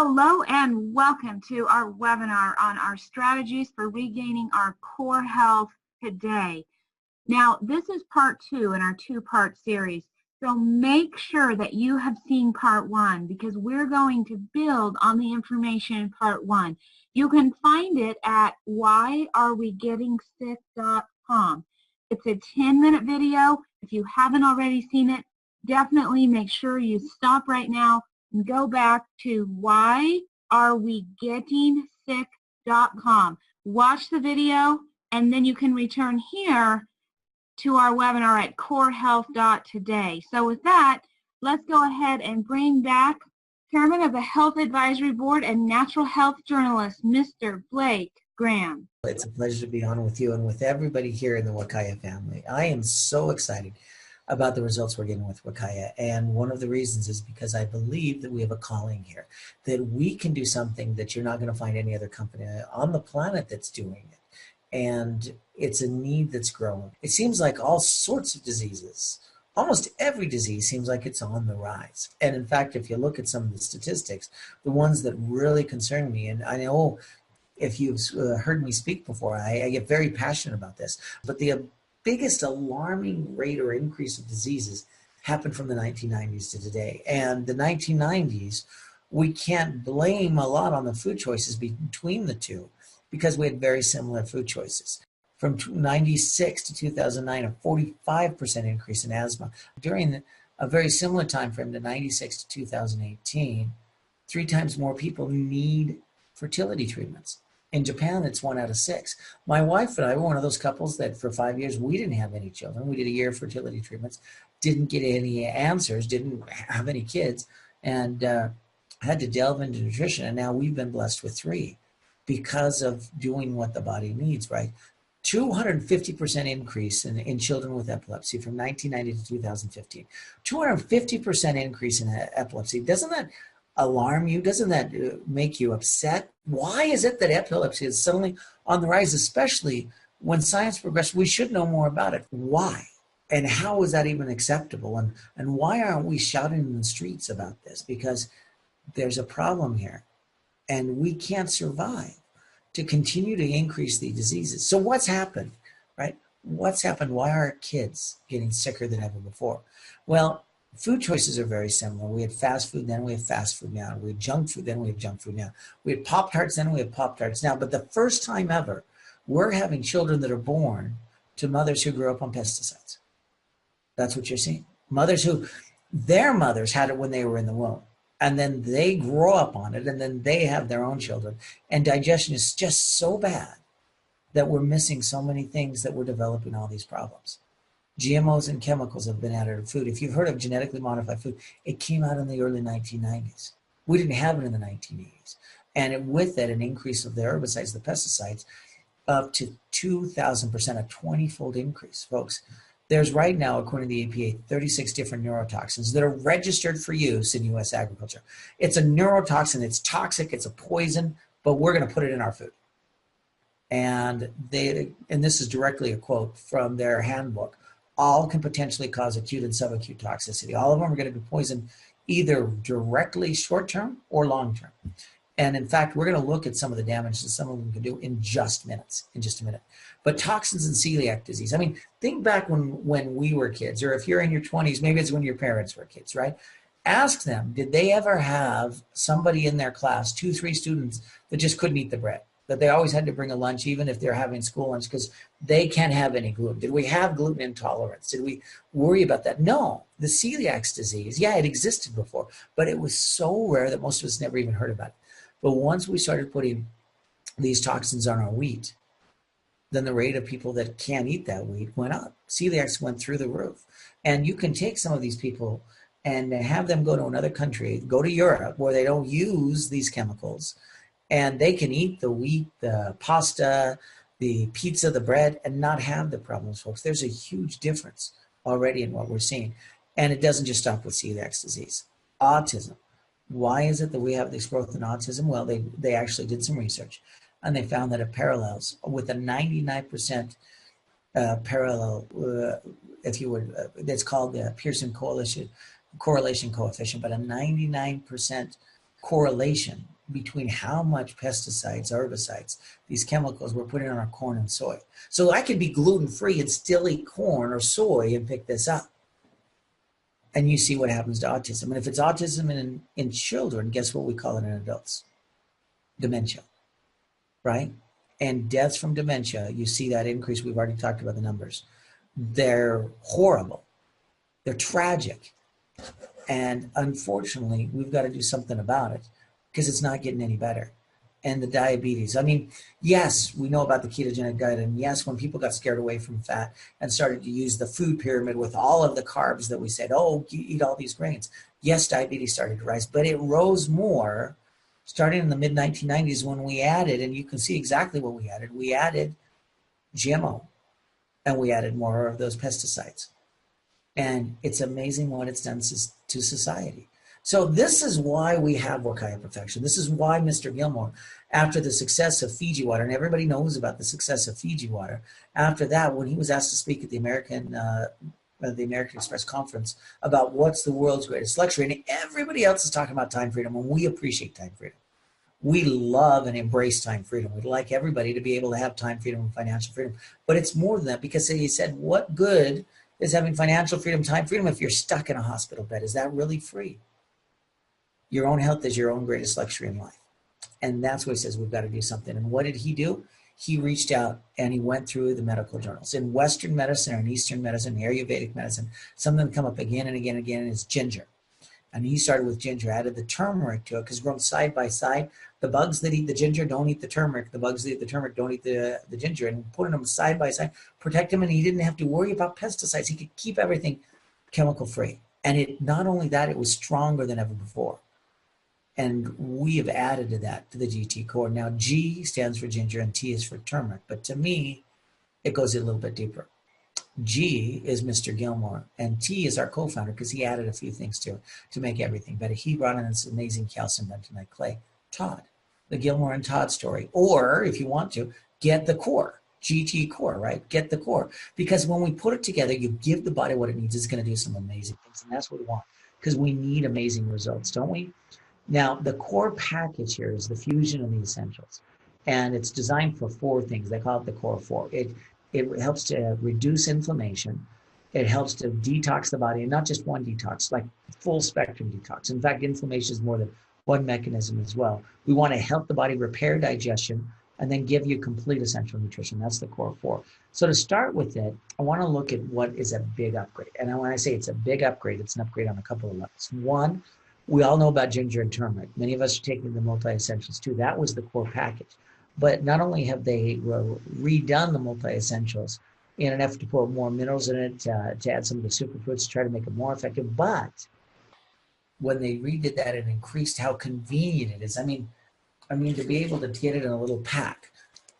Hello and welcome to our webinar on our strategies for regaining our core health today. Now, this is part 2 in our 2-part series, so make sure that you have seen part 1 because we're going to build on the information in part 1. You can find it at whyarewegettingsick.com. It's a 10-minute video. If you haven't already seen it, definitely make sure you stop right now and go back to whyarewegettingsick.com. Watch the video, and then you can return here to our webinar at corehealth.today. So with that, let's go ahead and bring back Chairman of the Health Advisory Board and Natural Health Journalist, Mr. Blake Graham. It's a pleasure to be on with you and with everybody here in the Wakaya family. I am so excited about the results we're getting with Wakaya. And one of the reasons is because I believe that we have a calling here, that we can do something that you're not going to find any other company on the planet that's doing it. And it's a need that's growing. It seems like all sorts of diseases, almost every disease seems like it's on the rise. And in fact, if you look at some of the statistics, the ones that really concern me, and I know if you've heard me speak before, I get very passionate about this, but the biggest alarming rate or increase of diseases happened from the 1990s to today. And the 1990s, we can't blame a lot on the food choices between the two because we had very similar food choices. From 96 to 2009, a 45% increase in asthma. During a very similar time frame to 96 to 2018, 3 times more people need fertility treatments. In Japan, it's 1 out of 6. My wife and I were one of those couples that for 5 years, we didn't have any children. We did a year of fertility treatments, didn't get any answers, didn't have any kids, and had to delve into nutrition. And now we've been blessed with 3 because of doing what the body needs, right? 250% increase in children with epilepsy from 1990 to 2015. 250% increase in epilepsy. Doesn't that alarm you? Doesn't that make you upset? Why is it that epilepsy is suddenly on the rise, especially when science progresses? We should know more about it. Why? And how is that even acceptable? And why aren't we shouting in the streets about this? Because there's a problem here, and we can't survive to continue to increase the diseases. So what's happened, right? What's happened? Why are our kids getting sicker than ever before? Well, food choices are very similar. We had fast food then, we have fast food now. We had junk food then, we have junk food now. We had Pop-Tarts then, we have Pop-Tarts now. But the first time ever, we're having children that are born to mothers who grew up on pesticides. That's what you're seeing. Mothers who, their mothers had it when they were in the womb. And then they grow up on it, and then they have their own children. And digestion is just so bad that we're missing so many things that we're developing all these problems. GMOs and chemicals have been added to food. If you've heard of genetically modified food, it came out in the early 1990s. We didn't have it in the 1980s. And with it, an increase of the herbicides, the pesticides, up to 2,000%, a 20-fold increase, folks. There's right now, according to the EPA, 36 different neurotoxins that are registered for use in U.S. agriculture. It's a neurotoxin, it's toxic, it's a poison, but we're going to put it in our food. And this is directly a quote from their handbook. All can potentially cause acute and subacute toxicity. All of them are going to be poisoned either directly short-term or long-term. And in fact, we're going to look at some of the damage that some of them can do in just a minute. But toxins and celiac disease. I mean, think back when we were kids, or if you're in your 20s, maybe it's when your parents were kids, right? Ask them, did they ever have somebody in their class, 2, 3 students, that just couldn't eat the bread? That they always had to bring a lunch, even if they're having school lunch, because they can't have any gluten. Did we have gluten intolerance? Did we worry about that? No. The celiac disease, yeah, it existed before, but it was so rare that most of us never even heard about it. But once we started putting these toxins on our wheat, then the rate of people that can't eat that wheat went up. Celiacs went through the roof. And you can take some of these people and have them go to another country, go to Europe, where they don't use these chemicals, and they can eat the wheat, the pasta, the pizza, the bread, and not have the problems, folks. There's a huge difference already in what we're seeing. And it doesn't just stop with celiac disease. Autism. Why is it that we have this growth in autism? Well, they actually did some research, and they found that it parallels with a 99% parallel, if you would, that's called the Pearson correlation coefficient, but a 99% correlation between how much pesticides, herbicides, these chemicals we're putting on our corn and soy. So I could be gluten-free and still eat corn or soy and pick this up. And you see what happens to autism. And if it's autism in children, guess what we call it in adults? Dementia, right? And deaths from dementia, you see that increase. We've already talked about the numbers. They're horrible. They're tragic. And unfortunately, we've got to do something about it because it's not getting any better. And the diabetes. I mean, yes, we know about the ketogenic diet. And yes, when people got scared away from fat and started to use the food pyramid with all of the carbs that we said, oh, you eat all these grains. Yes, diabetes started to rise, but it rose more starting in the mid-1990s when we added, and you can see exactly what we added. We added GMO and we added more of those pesticides. And it's amazing what it's done to society. So this is why we have Wakaya Perfection. This is why Mr. Gilmore, after the success of Fiji water, and everybody knows about the success of Fiji water, after that, when he was asked to speak at the American Express conference about what's the world's greatest luxury, and everybody else is talking about time freedom, and we appreciate time freedom. We love and embrace time freedom. We'd like everybody to be able to have time freedom and financial freedom. But it's more than that, because he said, what good is having financial freedom, time freedom, if you're stuck in a hospital bed? Is that really free? Your own health is your own greatest luxury in life. And that's what he says, we've got to do something. And what did he do? He reached out and he went through the medical journals. In Western medicine or in Eastern medicine, Ayurvedic medicine, something that come up again and again and again is ginger. And he started with ginger, added the turmeric to it, because grown side by side, the bugs that eat the ginger don't eat the turmeric. The bugs that eat the turmeric don't eat the ginger. And putting them side by side, protect him, and he didn't have to worry about pesticides. He could keep everything chemical free. And it not only that, it was stronger than ever before. And we have added to that, to the GT core. Now, G stands for ginger and T is for turmeric. But to me, it goes a little bit deeper. G is Mr. Gilmore, and T is our co-founder, because he added a few things to it to make everything better. He brought in this amazing calcium bentonite clay. Todd, the Gilmore and Todd story. Or, if you want to, get the core, GT core, right? Get the core. Because when we put it together, you give the body what it needs, it's going to do some amazing things. And that's what we want, because we need amazing results, don't we? Now, the core package here is the fusion and the essentials. And it's designed for 4 things. They call it the core 4. It helps to reduce inflammation. It helps to detox the body, and not just one detox, like full spectrum detox. In fact, inflammation is more than one mechanism as well. We want to help the body repair digestion and then give you complete essential nutrition. That's the core 4. So to start with it, I want to look at what is a big upgrade. And when I say it's a big upgrade, it's an upgrade on a couple of levels. One, we all know about ginger and turmeric. Many of us are taking the multi-essentials too. That was the core package. But not only have they redone the multi-essentials in an effort to put more minerals in it, to add some of the superfoods to try to make it more effective, but when they redid that, it increased how convenient it is. I mean, to be able to get it in a little pack.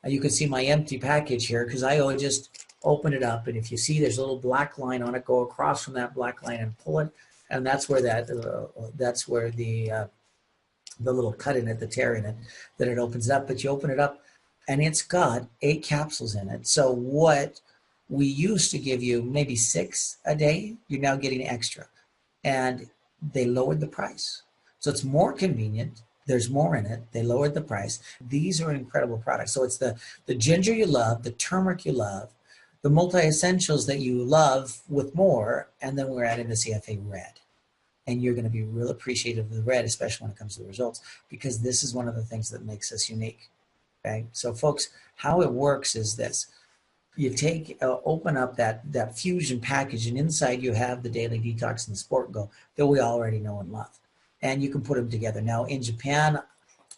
You can see my empty package here, because I always just open it up, and if you see there's a little black line on it, go across from that black line and pull it, and that's where the little cut in it, the tear in it, that it opens it up. But you open it up, and it's got 8 capsules in it. So what we used to give you maybe 6 a day, you're now getting extra. And they lowered the price. So it's more convenient. There's more in it. They lowered the price. These are incredible products. So it's the ginger you love, the turmeric you love, the multi-essentials that you love with more, and then we're adding the CFA red. And you're going to be real appreciative of the red, especially when it comes to the results, because this is one of the things that makes us unique. Okay, so folks, how it works is this. You take, open up that fusion package, and inside you have the Daily Detox and the Sport Go that we already know and love. And you can put them together. Now, in Japan,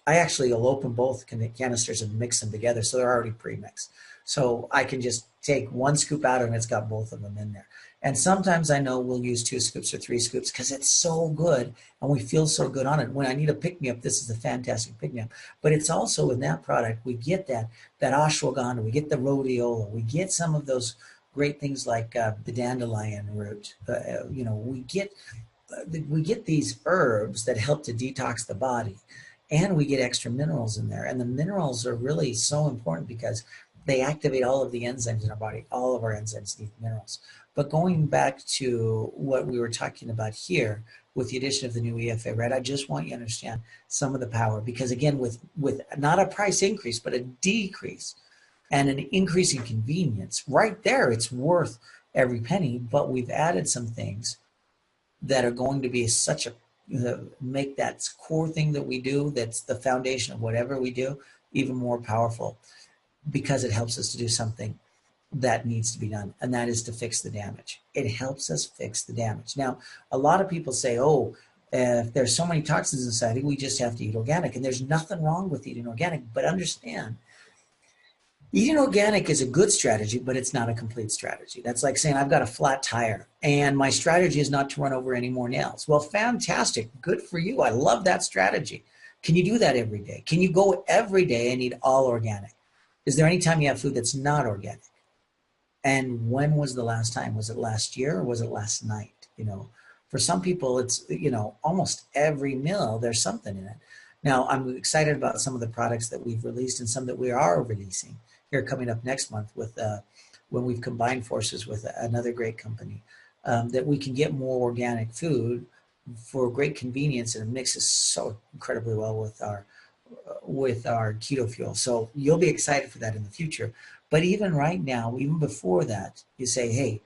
I actually will open both canisters and mix them together, so they're already pre-mixed. So I can just take 1 scoop out, and it's got both of them in there. And sometimes I know we'll use 2 scoops or 3 scoops because it's so good and we feel so good on it. When I need a pick-me-up, this is a fantastic pick-me-up. But it's also in that product, we get that ashwagandha, we get the rhodiola, we get some of those great things like the dandelion root. We get these herbs that help to detox the body, and we get extra minerals in there. And the minerals are really so important because They activate all of the enzymes in our body. All of our enzymes need minerals. But going back to what we were talking about here with the addition of the new EFA, right? I just want you to understand some of the power, because again, with not a price increase, but a decrease and an increase in convenience, right there, it's worth every penny. But we've added some things that are going to be such a make that core thing that we do, that's the foundation of whatever we do, even more powerful, because it helps us to do something that needs to be done, and that is to fix the damage. It helps us fix the damage. Now, a lot of people say, oh, if there's so many toxins in society, we just have to eat organic. And there's nothing wrong with eating organic, but understand, eating organic is a good strategy, but it's not a complete strategy. That's like saying I've got a flat tire and my strategy is not to run over any more nails. Well, fantastic. Good for you. I love that strategy. Can you do that every day? Can you go every day and eat all organic? Is there any time you have food that's not organic? And when was the last time? Was it last year or was it last night? For some people, it's, almost every meal, there's something in it. Now, I'm excited about some of the products that we've released and some that we are releasing here coming up next month with when we've combined forces with another great company, that we can get more organic food for great convenience, and it mixes so incredibly well with our keto fuel. So you'll be excited for that in the future. But even right now, even before that, you say, hey,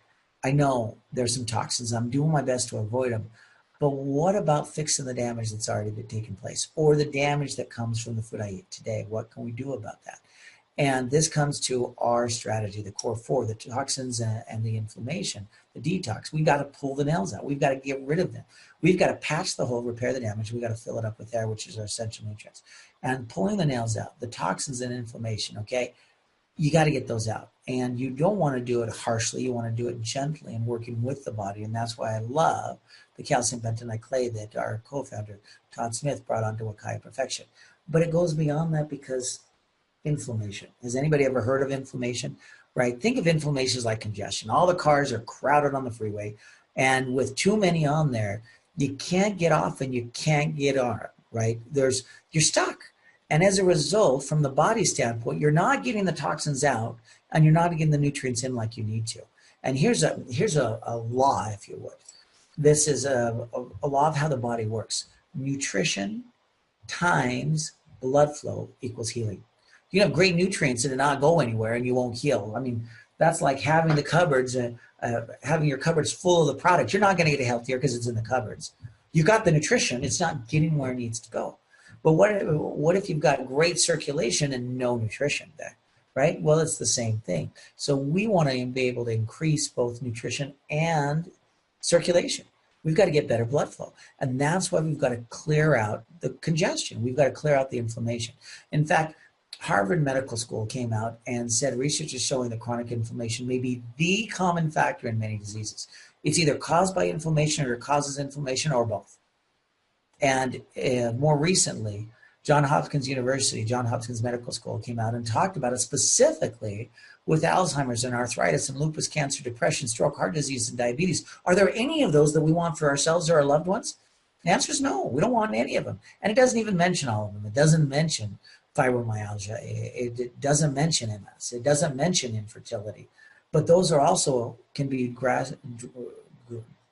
I know there's some toxins. I'm doing my best to avoid them. But what about fixing the damage that's already been taking place, or the damage that comes from the food I eat today? What can we do about that? And this comes to our strategy, the core four, the toxins and the inflammation, the detox. We've got to pull the nails out. We've got to get rid of them. We've got to patch the hole, repair the damage. We've got to fill it up with air, which is our essential nutrients. And pulling the nails out, the toxins and inflammation, okay, you got to get those out. And you don't want to do it harshly. You want to do it gently and working with the body. And that's why I love the calcium bentonite clay that our co-founder, Todd Smith, brought onto Wakaya Perfection. But it goes beyond that, because inflammation. Has anybody ever heard of inflammation? Right? Think of inflammation as like congestion. All the cars are crowded on the freeway, and with too many on there, you can't get off and you can't get on, right? You're stuck. And as a result, from the body standpoint, you're not getting the toxins out and you're not getting the nutrients in like you need to. And here's a law, if you would. This is a law of how the body works. Nutrition times blood flow equals healing. You have great nutrients and not go anywhere and you won't heal. I mean, that's like having the cupboards, having your cupboards full of the product. You're not going to get healthier because it's in the cupboards. You got the nutrition, it's not getting where it needs to go. But what if you've got great circulation and no nutrition there, right? Well, it's the same thing. So we want to be able to increase both nutrition and circulation. We've got to get better blood flow. And that's why we've got to clear out the congestion. We've got to clear out the inflammation. In fact, Harvard Medical School came out and said research is showing that chronic inflammation may be the common factor in many diseases. It's either caused by inflammation or it causes inflammation, or both. And more recently, Johns Hopkins Medical School came out and talked about it specifically with Alzheimer's and arthritis and lupus, cancer, depression, stroke, heart disease, and diabetes. Are there any of those that we want for ourselves or our loved ones? The answer is no. We don't want any of them. And it doesn't even mention all of them. It doesn't mention fibromyalgia. It doesn't mention MS. It doesn't mention infertility. But those are also can be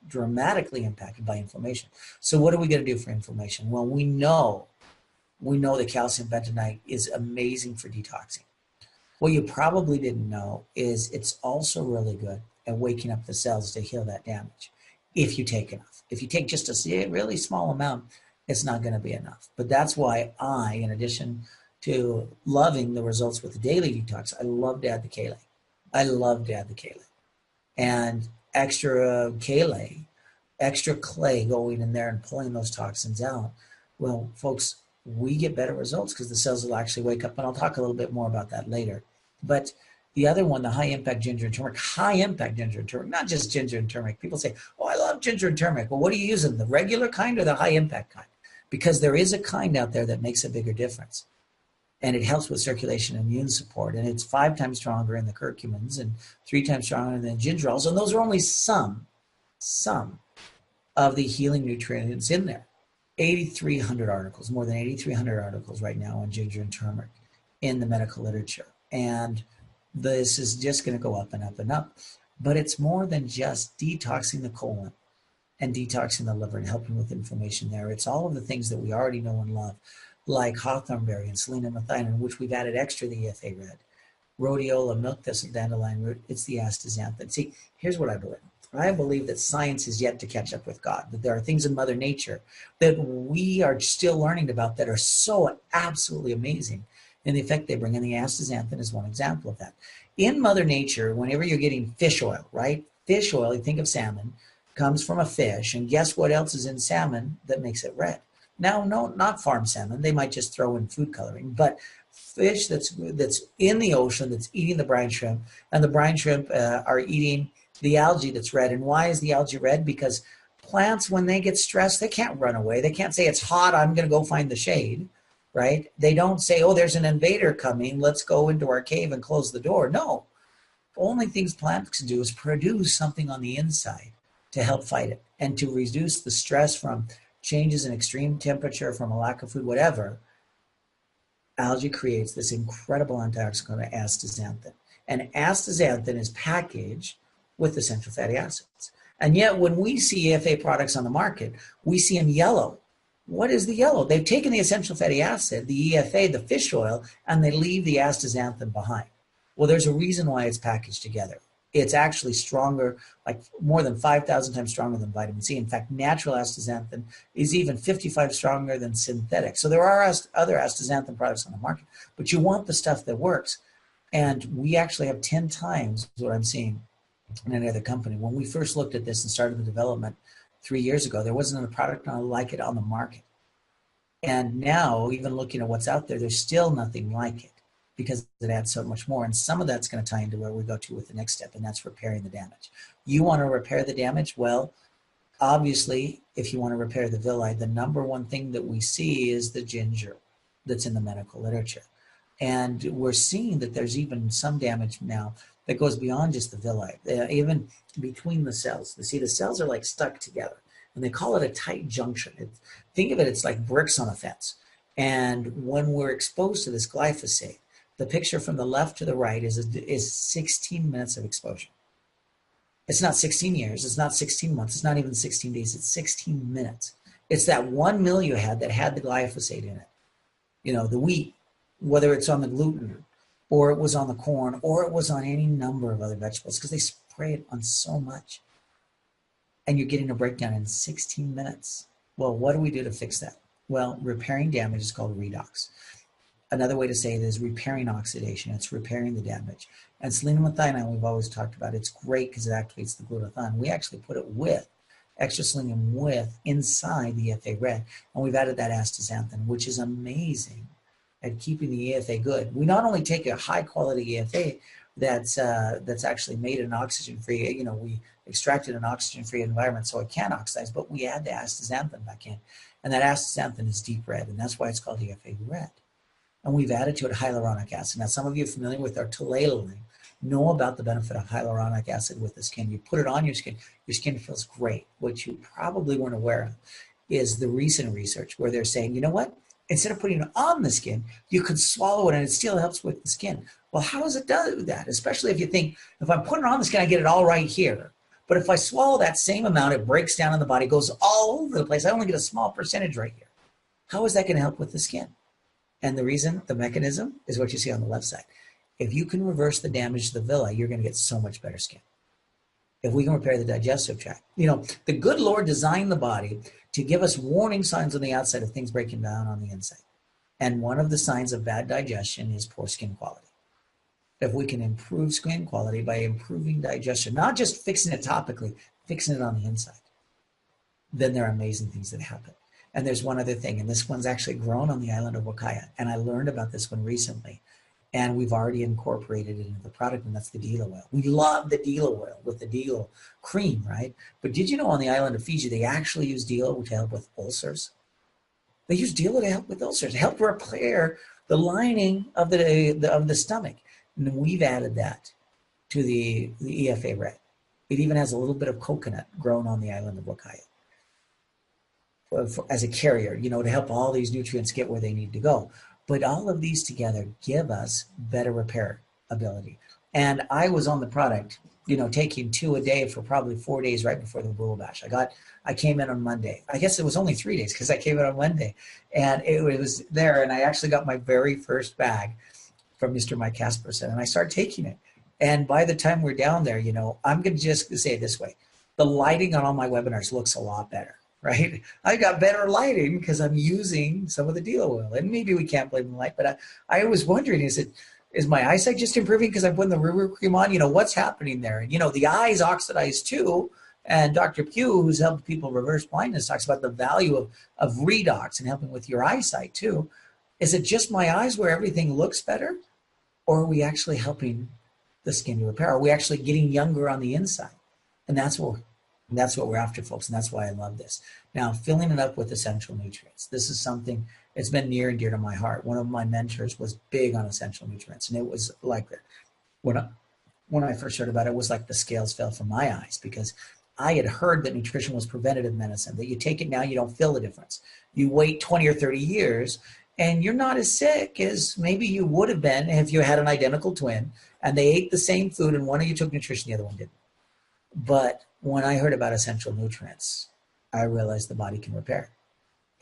dramatically impacted by inflammation. So what are we going to do for inflammation? Well, we know that calcium bentonite is amazing for detoxing. What you probably didn't know is it's also really good at waking up the cells to heal that damage if you take enough. If you take just a really small amount, it's not going to be enough. But that's why I, in addition to loving the results with the daily detox, I love to add the Celiac. I love to add the Celiac. And extra Celiac, extra clay going in there and pulling those toxins out. Well, folks, we get better results because the cells will actually wake up. And I'll talk a little bit more about that later. But the other one, the high-impact ginger and turmeric, not just ginger and turmeric. People say, oh, I love ginger and turmeric. Well, what are you using, the regular kind or the high-impact kind? Because there is a kind out there that makes a bigger difference. And it helps with circulation and immune support. And it's 5 times stronger in the curcumins and 3 times stronger than gingerols. And those are only some of the healing nutrients in there. 8,300 articles, more than 8,300 articles right now on ginger and turmeric in the medical literature. And this is just going to go up and up and up. But it's more than just detoxing the colon and detoxing the liver and helping with inflammation there. It's all of the things that we already know and love, like hawthornberry and selenium methionine, which we've added extra the EFA red, rhodiola, milk thistle, dandelion root. It's the astaxanthin. See, here's what I believe. I believe that science is yet to catch up with God, that there are things in Mother Nature that we are still learning about that are so absolutely amazing and the effect they bring. And the astaxanthin is one example of that. In Mother Nature, whenever you're getting fish oil, right? Fish oil, you think of salmon, comes from a fish. And guess what else is in salmon that makes it red? Now, no, not farm salmon. They might just throw in food coloring, but fish that's in the ocean that's eating the brine shrimp, and the brine shrimp are eating the algae that's red. And why is the algae red? Because plants, when they get stressed, they can't run away. They can't say, it's hot, I'm going to go find the shade, right? They don't say, oh, there's an invader coming, let's go into our cave and close the door. No. The only things plants can do is produce something on the inside to help fight it and to reduce the stress from changes in extreme temperature, from a lack of food, whatever. Algae creates this incredible antioxidant called astaxanthin. And astaxanthin is packaged with essential fatty acids. And yet when we see EFA products on the market, we see them yellow. What is the yellow? They've taken the essential fatty acid, the EFA, the fish oil, and they leave the astaxanthin behind. Well, there's a reason why it's packaged together. It's actually stronger, like more than 5,000 times stronger than vitamin C. In fact, natural astaxanthin is even 55 stronger than synthetic. So there are other astaxanthin products on the market, but you want the stuff that works. And we actually have 10 times what I'm seeing in any other company. When we first looked at this and started the development 3 years ago, there wasn't a product like it on the market. And now, even looking at what's out there, there's still nothing like it, because it adds so much more. And some of that's going to tie into where we go to with the next step, and that's repairing the damage. You want to repair the damage? Well, obviously, if you want to repair the villi, the number one thing that we see is the ginger that's in the medical literature. And we're seeing that there's even some damage now that goes beyond just the villi, even between the cells. You see, the cells are like stuck together, and they call it a tight junction. Think of it, it's like bricks on a fence. And when we're exposed to this glyphosate, the picture from the left to the right is 16 minutes of exposure. It's not 16 years, it's not 16 months, it's not even 16 days, it's 16 minutes. It's that 1 meal you had that had the glyphosate in it. You know, the wheat, whether it's on the gluten, or it was on the corn, or it was on any number of other vegetables, because they spray it on so much. And you're getting a breakdown in 16 minutes. Well, what do we do to fix that? Well, repairing damage is called redox. Another way to say it is repairing oxidation. It's repairing the damage. And selenium methionine, we've always talked about, it's great because it activates the glutathione. We actually put it with extra selenium inside the EFA red. And we've added that astaxanthin, which is amazing at keeping the EFA good. We not only take a high quality EFA that's actually made in an oxygen-free, we extracted an oxygen-free environment so it can oxidize, but we add the astaxanthin back in. And that astaxanthin is deep red, and that's why it's called EFA red. And we've added to it hyaluronic acid. Now, some of you are familiar with our toluene, know about the benefit of hyaluronic acid with the skin. You put it on your skin feels great. What you probably weren't aware of is the recent research where they're saying, you know what? Instead of putting it on the skin, you could swallow it and it still helps with the skin. Well, how does it do that? Especially if you think, if I'm putting it on the skin, I get it all right here. But if I swallow that same amount, it breaks down in the body, goes all over the place. I only get a small percentage right here. How is that going to help with the skin? And the reason, the mechanism, is what you see on the left side. If you can reverse the damage to the villi, you're going to get so much better skin. If we can repair the digestive tract. The good Lord designed the body to give us warning signs on the outside of things breaking down on the inside. And one of the signs of bad digestion is poor skin quality. If we can improve skin quality by improving digestion, not just fixing it topically, fixing it on the inside, then there are amazing things that happen. And there's one other thing, and this one's actually grown on the island of Wakaya. And I learned about this one recently, and we've already incorporated it into the product, and that's the dila oil. We love the dila oil with the dila cream, right? But did you know on the island of Fiji, they actually use dila to help with ulcers? They use dila to help with ulcers, to help repair the lining of the stomach. And we've added that to the EFA red. It even has a little bit of coconut grown on the island of Wakaya as a carrier, to help all these nutrients get where they need to go. But all of these together give us better repair ability. And I was on the product, taking 2 a day for probably 4 days right before the Bull Bash. I came in on Monday. I guess it was only 3 days because I came in on Monday, and it was there. And I actually got my very first bag from Mr. Mike Casperson, and I started taking it. And by the time we're down there, I'm going to just say it this way. The lighting on all my webinars looks a lot better, right? I got better lighting because I'm using some of the dealer oil. And maybe we can't blame the light, but I was wondering, is my eyesight just improving because I'm putting the Ruru cream on? What's happening there? And, the eyes oxidize too. And Dr. Pugh, who's helped people reverse blindness, talks about the value of redox and helping with your eyesight too. Is it just my eyes where everything looks better? Or are we actually helping the skin to repair? Are we actually getting younger on the inside? And that's what we're after, folks. And that's why I love this. Now, filling it up with essential nutrients. This is something that's been near and dear to my heart. One of my mentors was big on essential nutrients. And it was like that. When I first heard about it, it was like the scales fell from my eyes, because I had heard that nutrition was preventative medicine, that you take it now, you don't feel the difference. You wait 20 or 30 years, and you're not as sick as maybe you would have been if you had an identical twin and they ate the same food and one of you took nutrition, the other one didn't. But when I heard about essential nutrients, I realized the body can repair.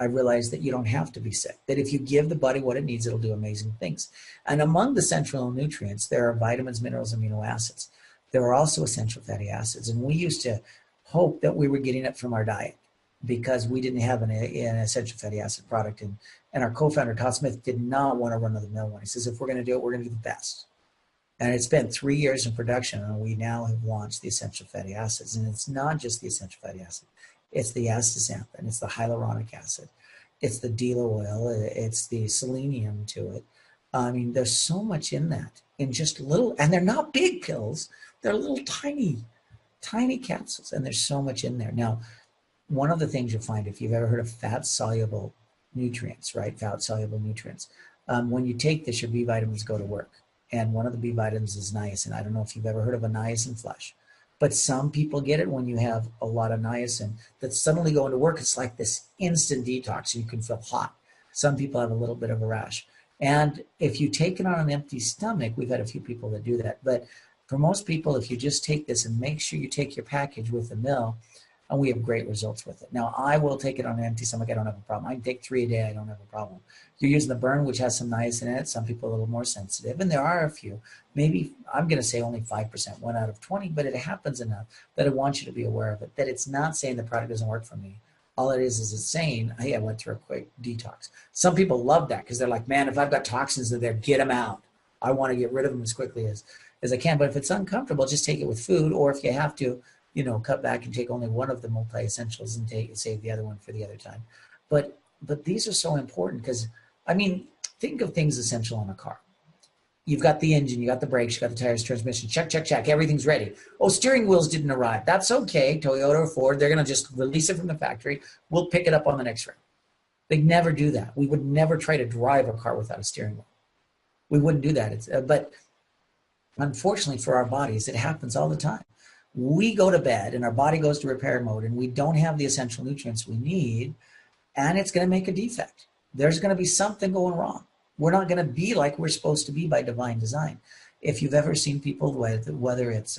I realized that you don't have to be sick, that if you give the body what it needs, it'll do amazing things. And among the essential nutrients, there are vitamins, minerals, amino acids. There are also essential fatty acids. And we used to hope that we were getting it from our diet because we didn't have an essential fatty acid product. And our co-founder, Todd Smith, did not want to run of the mill one. He says, if we're going to do it, we're going to do the best. And it's been 3 years in production, and we now have launched the essential fatty acids. And it's not just the essential fatty acid. It's the astaxanthin, it's the hyaluronic acid, it's the dealer oil, it's the selenium to it. I mean, there's so much in that, in just little, and they're not big pills. They're little tiny capsules, and there's so much in there. Now, one of the things you'll find, if you've ever heard of fat-soluble nutrients, right? Fat-soluble nutrients. When you take this, your B vitamins go to work. And one of the B vitamins is niacin. I don't know if you've ever heard of a niacin flush, but some people get it when you have a lot of niacin that suddenly go into work. It's like this instant detox. You can feel hot. Some people have a little bit of a rash. And if you take it on an empty stomach, we've had a few people that do that. But for most people, if you just take this and make sure you take your package with the mill, and we have great results with it. Now, I will take it on an empty stomach. I don't have a problem. I can take 3 a day. I don't have a problem. You're using the Burn, which has some niacin in it. Some people are a little more sensitive, and there are a few. Maybe I'm going to say only 5%, 1 out of 20, but it happens enough that I want you to be aware of it, that it's not saying the product doesn't work for me. All it is it's saying, hey, I went through a quick detox. Some people love that because they're like, man, if I've got toxins in there, get them out. I want to get rid of them as quickly as I can. But if it's uncomfortable, just take it with food, or if you have to, cut back and take only one of the multi-essentials and save the other one for the other time. But these are so important because, I mean, think of things essential on a car. You've got the engine, you got the brakes, you got the tires, transmission, check, everything's ready. Oh, steering wheels didn't arrive. That's okay, Toyota or Ford, they're gonna just release it from the factory. We'll pick it up on the next round. They never do that. We would never try to drive a car without a steering wheel. We wouldn't do that. But unfortunately for our bodies, it happens all the time. We go to bed and our body goes to repair mode and we don't have the essential nutrients we need, and it's going to make a defect. There's going to be something going wrong. We're not going to be like we're supposed to be by divine design. If you've ever seen people, whether it's,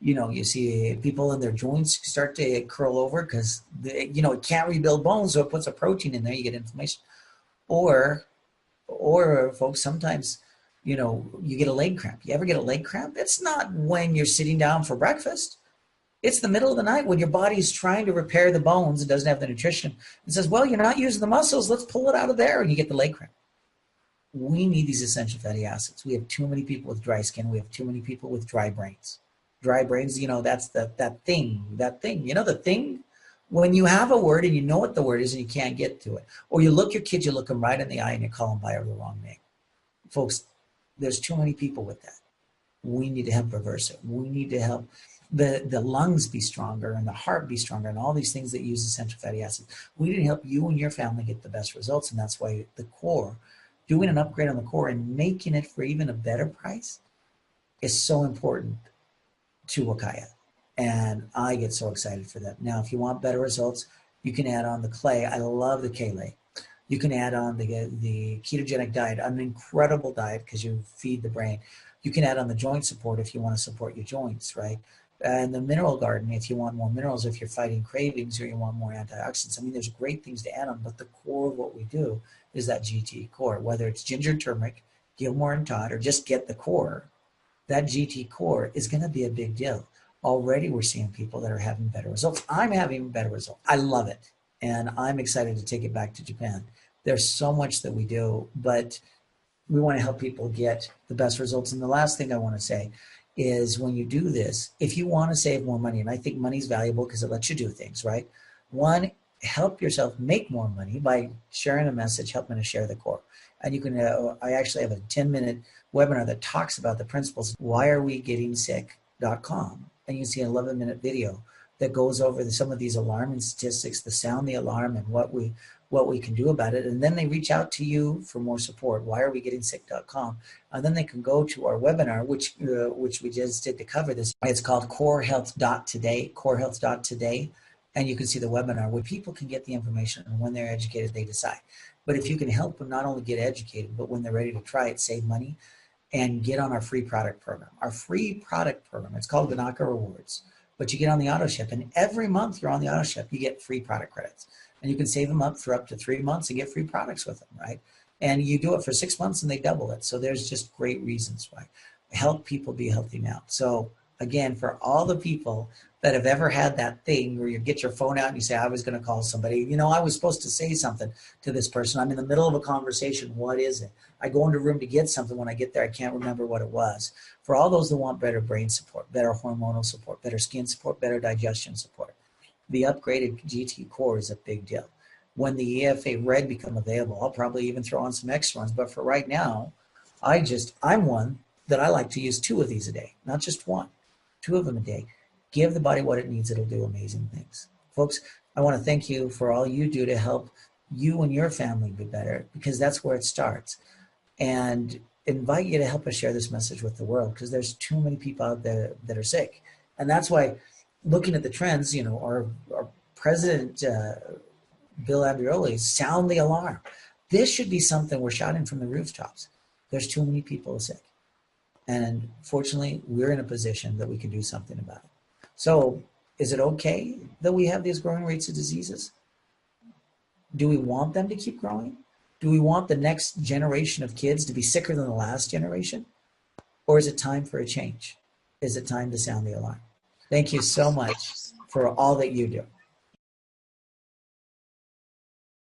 you see people in their joints start to curl over because, it can't rebuild bones, so it puts a protein in there, you get inflammation. Or folks, sometimes, you get a leg cramp. You ever get a leg cramp? It's not when you're sitting down for breakfast. It's the middle of the night when your body's trying to repair the bones and doesn't have the nutrition. It says, well, you're not using the muscles. Let's pull it out of there. And you get the leg cramp. We need these essential fatty acids. We have too many people with dry skin. We have too many people with dry brains. Dry brains, that's that thing. The thing, when you have a word and you know what the word is and you can't get to it. Or you look your kid, you look them right in the eye and you call them by the wrong name. Folks, there's too many people with that. We need to help reverse it. We need to help the lungs be stronger and the heart be stronger and all these things that use essential fatty acids. We need to help you and your family get the best results, and that's why the core, doing an upgrade on the core and making it for even a better price is so important to Wakaya. And I get so excited for that. Now, if you want better results, you can add on the clay. I love the Kale. You can add on the ketogenic diet, an incredible diet because you feed the brain. You can add on the joint support if you want to support your joints, right? And the mineral garden if you want more minerals, if you're fighting cravings or you want more antioxidants. I mean, there's great things to add on, but the core of what we do is that GT core, whether it's ginger, turmeric, Gilmore and Todd, or just get the core. That GT core is going to be a big deal. Already we're seeing people that are having better results. I'm having better results. I love it. And I'm excited to take it back to Japan. There's so much that we do, but we want to help people get the best results. And the last thing I want to say is when you do this, if you want to save more money, and I think money's valuable because it lets you do things, right? One, help yourself make more money by sharing a message, helping to share the core. And you can, I actually have a 10-minute webinar that talks about the principles, whyarewegettingsick.com. And you can see an 11-minute video that goes over some of these alarming statistics, the sound the alarm, and what we can do about it. And then they reach out to you for more support, whyarewegettingsick.com. And then they can go to our webinar, which we just did to cover this. It's called corehealth.today, corehealth.today. And you can see the webinar where people can get the information, and when they're educated, they decide. But if you can help them not only get educated, but when they're ready to try it, save money, and get on our free product program. Our free product program, it's called Banaka Rewards, but you get on the auto ship, and every month you're on the auto ship, you get free product credits. And you can save them up for up to 3 months and get free products with them, right? And you do it for 6 months and they double it. So there's just great reasons why. Help people be healthy now. So again, for all the people that have ever had that thing where you get your phone out and you say, I was going to call somebody, you know, I was supposed to say something to this person. I'm in the middle of a conversation. What is it? I go into a room to get something. When I get there, I can't remember what it was. For all those that want better brain support, better hormonal support, better skin support, better digestion support, the upgraded GT core is a big deal. When the EFA Red become available, I'll probably even throw on some extra ones. But for right now, I'm one that I like to use 2 of these a day, not just 1, 2 of them a day. Give the body what it needs. It'll do amazing things. Folks, I want to thank you for all you do to help you and your family be better, because that's where it starts. And invite you to help us share this message with the world, because there's too many people out there that are sick. And that's why, looking at the trends, you know, our president, Bill Andreoli, sound the alarm. This should be something we're shouting from the rooftops. There's too many people sick. And fortunately, we're in a position that we can do something about it. So is it okay that we have these growing rates of diseases? Do we want them to keep growing? Do we want the next generation of kids to be sicker than the last generation? Or is it time for a change? Is it time to sound the alarm? Thank you so much for all that you do.